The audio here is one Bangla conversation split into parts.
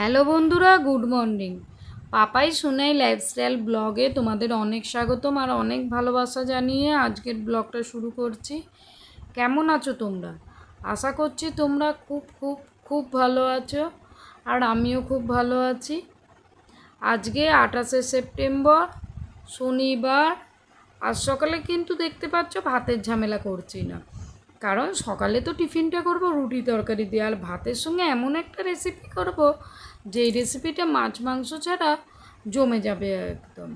হ্যালো বন্ধুরা, good morning. Papai Sonai lifestyle ব্লগে তোমাদের অনেক স্বাগতম আর অনেক ভালোবাসা জানিয়ে আজকের ব্লগটা শুরু করছি। কেমন আছো তোমরা? আশা করছি তোমরা খুব খুব খুব ভালো আছো আর আমিও খুব ভালো আছি। আজকে 28শে সেপ্টেম্বর, শনিবার। আজ সকালে কিন্তু দেখতে পাচ্ছ ভাতের ঝামেলা করছি না, কারণ সকালে তো টিফিনটা করব রুটি তরকারি দিয়ে, আর ভাতের সঙ্গে এমন একটা রেসিপি করব যেই রেসিপিটা মাছ মাংস ছাড়া জমে যাবে একদম।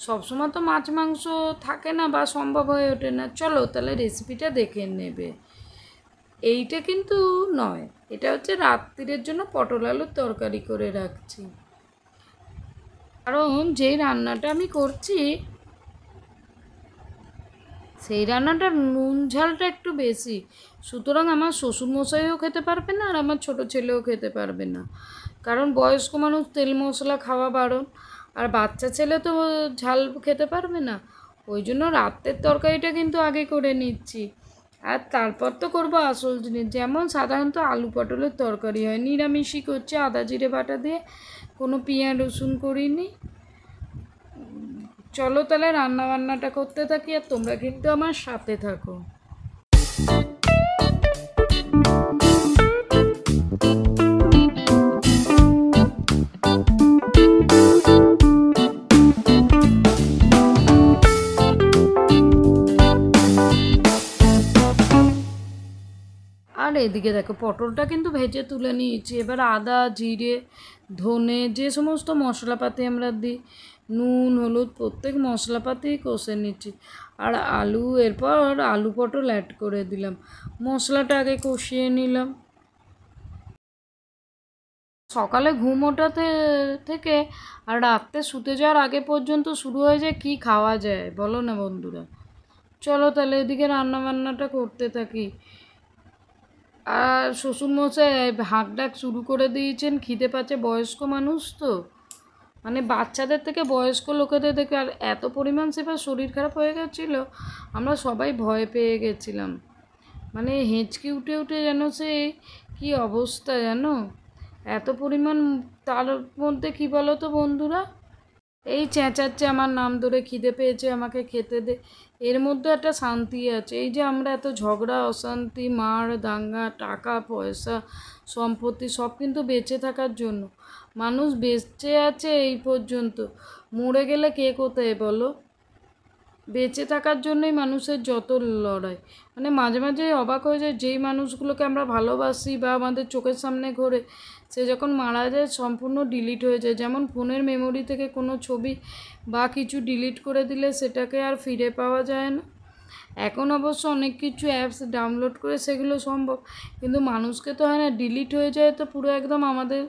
সবসময় তো মাছ মাংস থাকে না বা সম্ভব হয়ে ওঠে না। চলো তাহলে রেসিপিটা দেখে নেবে। এইটা কিন্তু নয়, এটা হচ্ছে রাত্রিরের জন্য পটল আলুর তরকারি করে রাখছি। কারণ যেই রান্নাটা আমি করছি সেই রান্নাটার নুন ঝালটা একটু বেশি, সুতরাং আমার শ্বশুরমশাইও খেতে পারবে না আর আমার ছোটো ছেলেও খেতে পারবে না, কারণ বয়স্ক মানুষ তেল মশলা খাওয়া বারণ, আর বাচ্চা ছেলে তো ঝাল খেতে পারবে না। ওই জন্য রাতের তরকারিটা কিন্তু আগে করে নিচ্ছি, আর তারপর তো করবো আসল জিনিস। যেমন সাধারণত আলু পটলের তরকারি হয়, নিরামিষই করছে, আদা জিরে বাটা দিয়ে, কোনো পেঁয়াজ রসুন করিনি। চলো তাহলে রান্না বান্নাটা করতে থাকি আর তোমরা কিন্তু আমার সাথে থাকো। আর এদিকে দেখো পটলটা কিন্তু ভেজে তুলে নিয়েছি। এবার আদা জিরে ধনে যে সমস্ত মশলাপাতি আমরা দিই, নুন হলুদ প্রত্যেক মশলাপাতি কষে নিচ্ছি। আর আলু, এরপর আলু পটল অ্যাড করে দিলাম, মশলাটা আগে কষিয়ে নিলাম। সকালে ঘুম ওঠাতে থেকে আর রাত্রে শুতে যাওয়ার আগে পর্যন্ত শুরু হয়ে যায় কী খাওয়া যায় বলো না বন্ধুরা। চলো তাহলে এদিকে রান্নাবান্নাটা করতে থাকি। আর শ্বশুরমশাই হাঁক ডাক শুরু করে দিয়েছেন, খিদে পাচ্ছে, বয়স্ক মানুষ তো, মানে বাচ্চাদের থেকে বয়স্ক লোকেদের দেখে আর এত পরিমাণ সেবার শরীর খারাপ হয়ে গেছিলো, আমরা সবাই ভয় পেয়ে গেছিলাম। মানে হেঁচকি উঠে উঠে যেন সে কী অবস্থা জানো, এত পরিমাণ। তার মধ্যে কী বলো তো বন্ধুরা, এই চেঁচাচ্ছে আমার নাম ধরে, খিদে পেয়েছে আমাকে খেতে দে। এর মধ্যে একটা শান্তি আছে। এই যে আমরা এত ঝগড়া অশান্তি মার দাঙ্গা টাকা পয়সা সম্পত্তি সব কিন্তু বেঁচে থাকার জন্য। মানুষ বেঁচে আছে এই পর্যন্ত, মরে গেলে কে কোথায় বলো। বেঁচে থাকার জন্যই মানুষের যত লড়াই। মানে মাঝে মাঝে অবাক হয়ে যায়, যেই মানুষগুলোকে আমরা ভালোবাসি বা আমাদের চোখের সামনে ঘোরে, সে যখন মারা যায় সম্পূর্ণ ডিলিট হয়ে যায়। যেমন ফোনের মেমোরি থেকে কোনো ছবি বা কিছু ডিলিট করে দিলে সেটাকে আর ফিরে পাওয়া যায় না। এখন অবশ্য অনেক কিছু অ্যাপস ডাউনলোড করে সেগুলো সম্ভব, কিন্তু মানুষকে তো হয় না, ডিলিট হয়ে যায় তো পুরো একদম আমাদের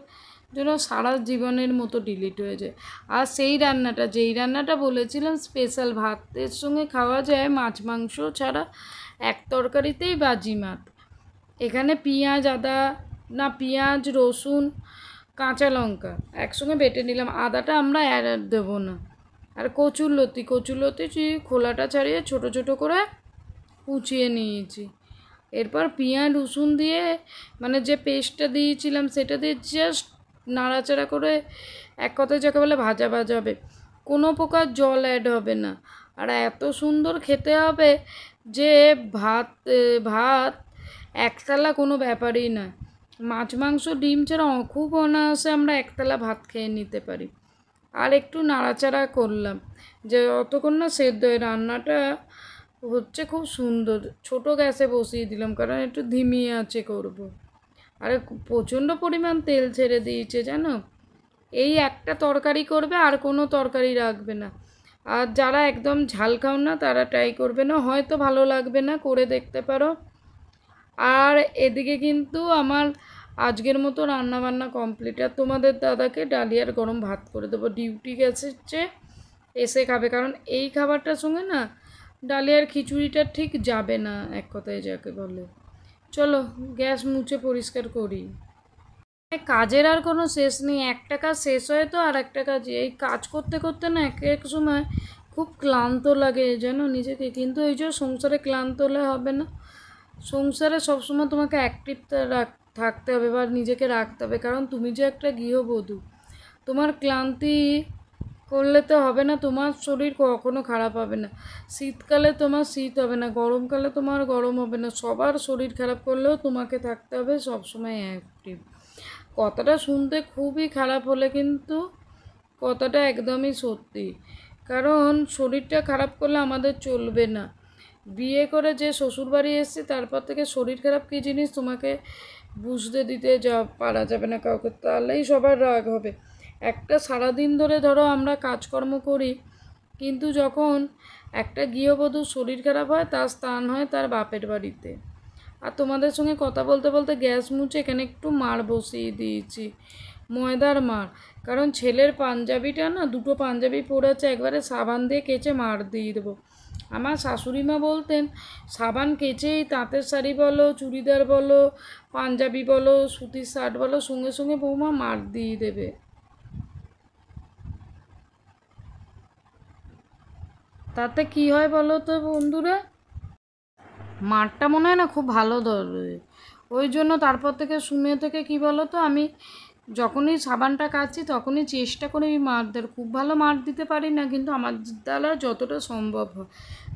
জন্য সারা জীবনের মতো ডিলিট হয়ে যায়। আর সেই রান্নাটা, যেই রান্নাটা বলেছিলাম স্পেশাল ভাতের সঙ্গে খাওয়া যায় মাছ মাংস ছাড়া, এক তরকারিতেই বাজিমাত। এখানে পেঁয়াজ আদা না পেঁয়াজ রসুন কাঁচা লঙ্কা একসঙ্গে বেটে নিলাম, আদাটা আমরা দেবো না। আর কচুরলতি খোলাটা ছাড়িয়ে ছোট ছোট করে কুচিয়ে নিয়েছি। এরপর পেঁয়াজ রসুন দিয়ে, মানে যে পেস্টটা দিয়েছিলাম সেটা দিয়ে জাস্ট নাড়াচাড়া করে, এক কথায় যাকে বলে ভাজা ভাজা হবে, কোনো প্রকার জল অ্যাড হবে না। আর এত সুন্দর খেতে হবে যে ভাত ভাত একতলা কোনো ব্যাপারই না। মাছ মাংস ডিম ছাড়া খুব অনায়াসে আমরা একতলা ভাত খেয়ে নিতে পারি। আর একটু নাড়াচাড়া করলাম যে অতক্ষণ না সেদ্ধ হয়ে, রান্নাটা হচ্ছে খুব সুন্দর। ছোট গ্যাসে বসিয়ে দিলাম কারণ একটু ধিমি আঁচে করব। আর প্রচণ্ড পরিমাণ তেল ছেড়ে দিয়েছে জানো। এই একটা তরকারি করবে আর কোনো তরকারি রাখবে না। আর যারা একদম ঝাল খাও না তারা ট্রাই করবে না, হয়তো ভালো লাগবে না, করে দেখতে পারো। আর এদিকে কিন্তু আমার আজকের মতো রান্নাবান্না কমপ্লিট। আর তোমাদের দাদাকে ডালিয়ার গরম ভাত করে দেবো, ডিউটি গেছে এসে খাবে, কারণ এই খাবারটার সঙ্গে না ডালিয়ার খিচুড়িটা ঠিক যাবে না এক কথায় যাকে বলে। চলো গ্যাস মুছে পরিষ্কার করি। কাজের আর কোনো শেষ নেই, একটা কাজ শেষ হয় তো আর একটা কাজ, এই কাজ করতে করতে না এক এক সময় খুব ক্লান্ত লাগে যেন নিজেকে। কিন্তু এই যে সংসারে ক্লান্ত হলে হবে না, সংসারে সবসময় তোমাকে অ্যাক্টিভ থাকতে হবে বা নিজেকে রাখতে হবে, কারণ তুমি যে একটা গৃহবধূ, তোমার ক্লান্তি করলে তো হবে না, তোমার শরীর কখনো খারাপ হবে না। শীতকালে তোমার শীত হবে না, গরমকালে তোমার গরম হবে না, সবার শরীর খারাপ করলেও তোমাকে থাকতে হবে সবসময় অ্যাক্টিভ। কথাটা শুনতে খুবই খারাপ হলে কিন্তু কথাটা একদমই সত্যি, কারণ শরীরটা খারাপ করলে আমাদের চলবে না। বিয়ে করে যে শ্বশুরবাড়ি এসেছি তারপর থেকে শরীর খারাপ কী জিনিস তোমাকে বুঝতে দিতে পারা যাবে না কাউকে, তাহলেই সবার রাগ হবে। একটা সারাদিন ধরে ধরো আমরা কাজকর্ম করি, কিন্তু যখন একটা গৃহবধূর শরীর খারাপ হয় তার স্থান হয় তার বাপের বাড়িতে। আর তোমাদের সঙ্গে কথা বলতে বলতে গ্যাস মুছে এখানে একটু মার বসিয়ে দিয়েছি, ময়দার মার। কারণ ছেলের পাঞ্জাবিটা না, দুটো পাঞ্জাবি পরেছে, একবারে সাবান দিয়ে কেচে মার দিয়ে দেবো। আমার শাশুড়ি মা বলতেন সাবান কেচেই তাঁতের শাড়ি বলো, চুড়িদার বলো, পাঞ্জাবি বলো, সুতির শার্ট বলো, সঙ্গে সঙ্গে বৌমা মার দিয়ে দেবে। তাতে কি হয় বলো তো বন্ধুরা, মারটা মনে হয় না খুব ভালো ধরে। ওই জন্য তারপর থেকে শুনে থেকে কি বলো তো, আমি যখনই সাবানটা কাচ্ছি তখনই চেষ্টা করি মার দেওয়ার। খুব ভালো মার দিতে পারি না, কিন্তু আমার দ্বারা যতটা সম্ভব হয়।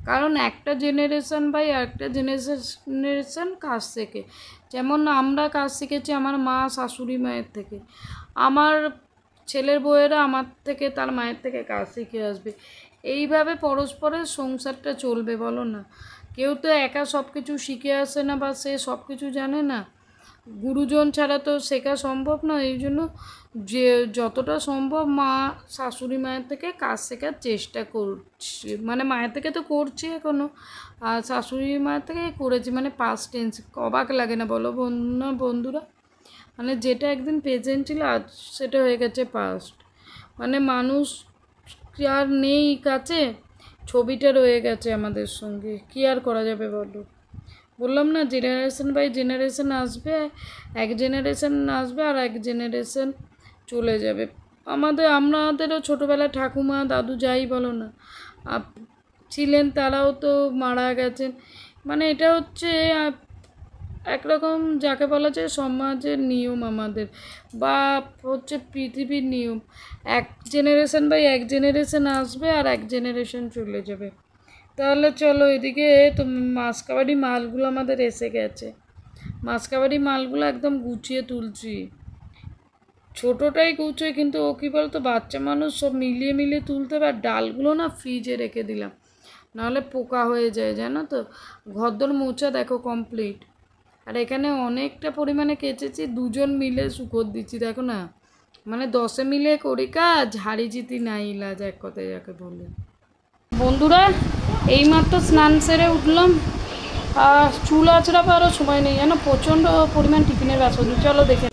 কারণ একটা জেনারেশন বাই একটা জেনারেশন কাজ শেখে। যেমন আমরা কাজ শিখেছি আমার মা শাশুড়ি মায়ের থেকে, আমার ছেলের বউয়েরা আমার থেকে তার মায়ের থেকে কাজ শিখে আসবে। এইভাবে পরস্পরের সংসারটা চলবে বলো না। কেউ তো একা সব কিছু শিখে আসে না বা সে সব কিছু জানে না, গুরুজন ছাড়া তো শেখা সম্ভব নয়। এই জন্য যে যতটা সম্ভব মা শাশুড়ি মায়ের থেকে কাজ শেখার চেষ্টা করছি, মানে মায়ের থেকে তো করছি এখনও, আর শাশুড়ি মায়ের থেকে করেছি, মানে পাস্ট টেন্স। অবাক লাগে না বলো বন্ধুরা, মানে যেটা একদিন প্রেজেন্ট ছিল আজ সেটা হয়ে গেছে পাস্ট। মানে মানুষ কি আর নেই কাছে, ছবিটা রয়ে গেছে আমাদের সঙ্গে, কি আর করা যাবে বলো। বললাম না জেনারেশন বাই জেনারেশন আসবে, এক জেনারেশন আসবে আর এক জেনারেশন চলে যাবে। আমাদেরও ছোটোবেলায় ঠাকুমা দাদু যাই বলো না ছিলেন, তারাও তো মারা গেছেন। মানে এটা হচ্ছে একরকম যাকে বলা যায় সমাজের নিয়ম আমাদের, বা হচ্ছে পৃথিবীর নিয়ম। এক জেনারেশন বাই এক জেনারেশন আসবে আর এক জেনারেশন চলে যাবে। তাহলে চলো এদিকে তো মাসকাবাড়ি মালগুলো আমাদের এসে গেছে, মাসকাবাড়ি মালগুলো একদম গুছিয়ে তুলছি। ছোটোটাই গুছোই, কিন্তু ও কী বলতো বাচ্চা মানুষ সব মিলিয়ে মিলিয়ে তুলতে হবে। আর ডালগুলো না ফ্রিজে রেখে দিলাম, নাহলে পোকা হয়ে যায় জানো তো। ঘরদোর মোছা দেখো কমপ্লিট। আর এখানে অনেকটা পরিমাণে কেচেছি, দুজন মিলে শুকোর দিচ্ছি দেখো না। মানে 10 মিলে করি কাজ, হাড়ি জিতি নাই ইলাজ, এক কথায় যাকে বলে। বন্ধুরা এইমাত্র স্নান সেরে উঠলাম, আর চুল আঁচড়াবারও সময় নেই জানো, প্রচণ্ড পরিমাণ টিফিনের বাসন। চলো দেখে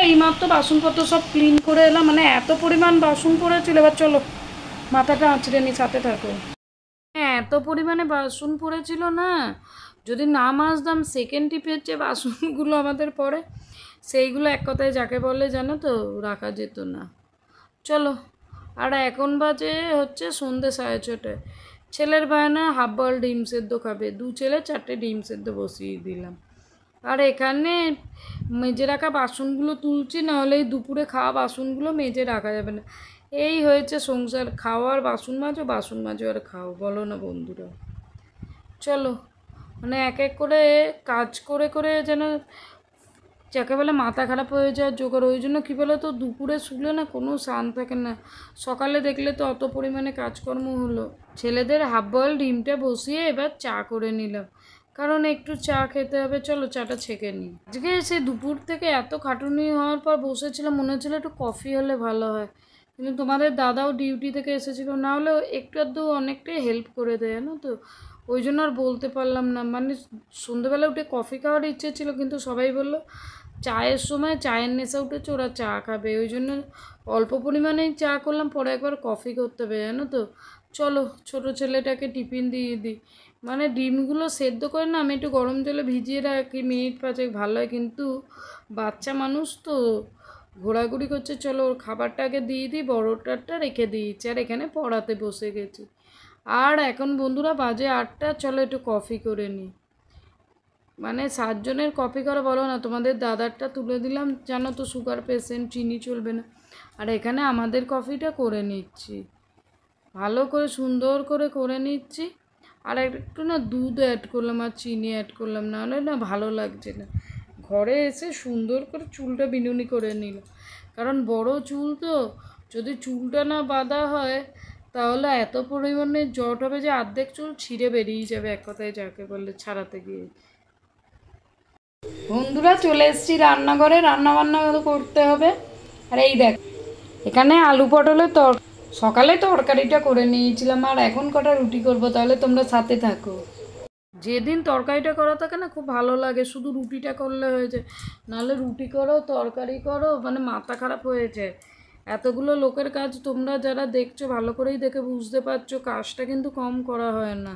এইমাত্র বাসনপত্র সব ক্লিন করে এলাম, মানে এত পরিমাণ বাসন পড়েছিল। এবার চলো মাথাটা আঁচড়ে নি, সাথে থাকো। হ্যাঁ এত পরিমাণে বাসন পড়েছিল না, যদি না মাজতাম সেকেন্ড টিপের যে বাসনগুলো আমাদের পড়ে সেইগুলো এক কথায় যাকে বলে জানো তো রাখা যেত না। চলো, আর এখন বাজে হচ্ছে সন্ধ্যে 6:30। ছেলের বায়না হাফ বয়েল ডিম সেদ্ধ খাবে, 2 ছেলে 4টে ডিম সেদ্ধ বসিয়ে দিলাম। আর এখানে মেজে রাখা বাসনগুলো তুলছি, নাহলে এই দুপুরে খাওয়া বাসনগুলো মেজে রাখা যাবে না। এই হয়েছে সংসার, খাওয়ার বাসন মাজো আর খাও, বলো না বন্ধুরা। চলো, মানে এক এক করে কাজ করে করে যেন যাকে বলে মাথা খারাপ হয়ে যাওয়ার জোগাড়। ওই জন্য কী বলো তো দুপুরে শুলে না কোনো শান থাকে না, সকালে দেখলে তো অত পরিমাণে কাজকর্ম হলো। ছেলেদের হাফ বয়েল ডিমটা বসিয়ে এবার চা করে নিলাম, কারণ একটু চা খেতে হবে। চলো চাটা ছেঁকে নিই। আজকে সে দুপুর থেকে এত খাটুনি হওয়ার পর বসেছিলাম, মনে হচ্ছিল একটু কফি হলে ভালো হয়, কিন্তু তোমাদের দাদাও ডিউটি থেকে এসেছিলো, না হলে একটু আধটু অনেকটাই হেল্প করে দেয় জানো তো। ওই জন্য আর বলতে পারলাম না, মানে সন্ধ্যেবেলা উঠে কফি খাওয়ার ইচ্ছে ছিল, কিন্তু সবাই বললো চায়ের সময় চায়ের নেশা উঠেছে, ওরা চা খাবে। ওই জন্য অল্প পরিমাণেই চা করলাম, পরে একবার কফি করতে হবে জানো তো। চলো ছোটো ছেলেটাকে টিফিন দিয়ে দিই। মানে ডিমগুলো সেদ্ধ করে না আমি একটু গরম জলে ভিজিয়ে রাখি, মিনিট 5 ভালো হয়, কিন্তু বাচ্চা মানুষ তো ঘোরাঘুরি করছে। চলো ওর খাবারটা আগে দিয়ে দিই, বড়টারটা রেখে দিয়েছি, আর এখানে পড়াতে বসে গেছি। আর এখন বন্ধুরা বাজে 8টা, চলো একটু কফি করে নিই। মানে 7 জনের কপি করে বলো না, তোমাদের দাদারটা তুলে দিলাম, জানো তো সুগার পেশেন্ট, চিনি চলবে না। আর এখানে আমাদের কফিটা করে নিচ্ছি, ভালো করে সুন্দর করে করে নিচ্ছি। আর একটু না দুধ অ্যাড করলাম আর চিনি অ্যাড করলাম, নাহলে না ভালো লাগছে না। ঘরে এসে সুন্দর করে চুলটা বিনুনি করে নিলাম, কারণ বড় চুল তো, যদি চুলটা না বাঁধা হয় তাহলে এত পরিমাণে জট হবে যে অর্ধেক চুল ছিঁড়ে বেরিয়ে যাবে, এক কথায় যাকে বললে, ছাড়াতে গিয়ে। বন্ধুরা চলে এসেছি রান্নাঘরে, রান্নাবান্না করতে হবে। আর এই দেখ, এখানে আলু পটলের সকালে তরকারিটা করে নিয়েছিলাম, আর এখন কটা রুটি করব, তাহলে তোমরা সাথে থাকো। যেদিন তরকারিটা করা থাকে না খুব ভালো লাগে, শুধু রুটিটা করলে হয়ে যায়, নাহলে রুটি করো তরকারি করো, মানে মাথা খারাপ হয়ে যায়। এতগুলো লোকের কাজ তোমরা যারা দেখছো ভালো করেই দেখে বুঝতে পারছো, কাজটা কিন্তু কম করা হয় না।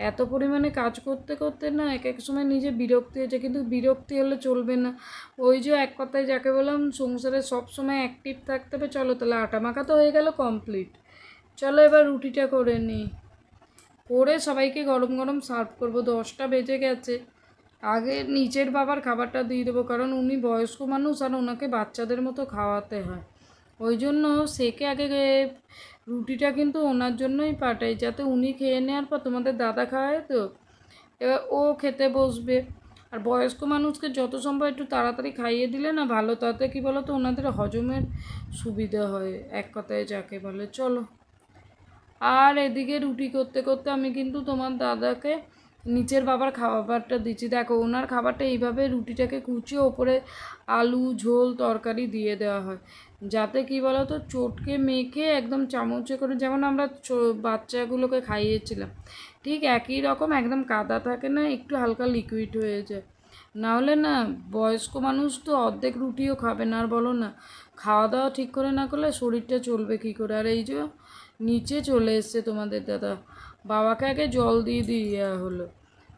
এত পরিমাণে কাজ করতে করতে না এক এক সময় নিজে বিরক্তি হয়েছে, কিন্তু বিরক্তি হলে চলবে না। ওই যে এক কথায় যাকে বললাম, সংসারে সব সময় অ্যাক্টিভ থাকতে হবে। চলো তাহলে আটা মাখা তো হয়ে গেল কমপ্লিট, চলো এবার রুটিটা করে নিই, করে সবাইকে গরম গরম সার্ভ করবো। 10টা বেজে গেছে, আগে নিচের বাবার খাবারটা দিয়ে দেবো, কারণ উনি বয়স্ক মানুষ আর ওনাকে বাচ্চাদের মতো খাওয়াতে হয়। ওই জন্য সেকে আগে রুটিটা কিন্তু ওনার জন্যই পাঠাই, যাতে উনি খেয়ে নেওয়ার পর তোমাদের দাদা খাওয়ায় তো, এবার ও খেতে বসবে। আর বয়স্ক মানুষকে যত সম্ভব একটু তাড়াতাড়ি খাইয়ে দিলে না ভালো, তাতে কী বলো তো, ওনাদের হজমের সুবিধা হয়, এক কথায় যাকে বলে। চলো, আর এদিকে রুটি করতে করতে আমি কিন্তু তোমার দাদাকে নিচের বাবার খাবারটা দিচ্ছি। দেখো ওনার খাবারটা এইভাবে রুটিটাকে কুচিয়ে ওপরে আলু ঝোল তরকারি দিয়ে দেওয়া হয়, যাতে কি বলো তো, চটকে মেখে একদম চামচে করে, যেমন আমরা বাচ্চাগুলোকে খাইয়েছিলাম ঠিক একই রকম, একদম কাদা থাকে না, একটু হালকা লিকুইড হয়ে যায়। নাহলে না বয়স্ক মানুষ তো অর্ধেক রুটিও খাবে না। আর বলো না, খাওয়া দাওয়া ঠিক করে না করলে শরীরটা চলবে কী করে। আর এই যে নিচে চলে এসছে তোমাদের দাদা, বাবাকে আগে জল দিয়ে দিয়ে হলো,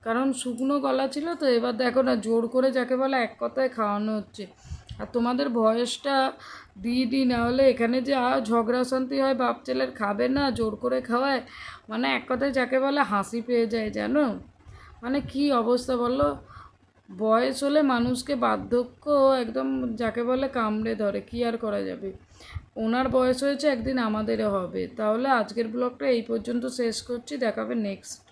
কারণ শুকনো গলা ছিল তো। এবার দেখো না, জোর করে যাকে বলে এক কথায় খাওয়ানো হচ্ছে। আর তোমাদের ভয়েসটা দিই না হলে এখানে যে ঝগড়া শান্তি হয়, বাপ ছেলের খাবে না, জোর করে খাওয়ায়, মানে এক কথায় যাকে বলে হাসি পেয়ে যায়, জানো মানে কি অবস্থা বলো। বয়স হলে মানুষকে বার্ধক্য একদম যাকে বলে কামড়ে ধরে, কি আর করা যাবে। ওনার বয়স হয়েছে, একদিন আমাদেরও হবে। তাহলে আজকের ব্লগটা এই পর্যন্ত শেষ করছি, দেখাবে নেক্সট।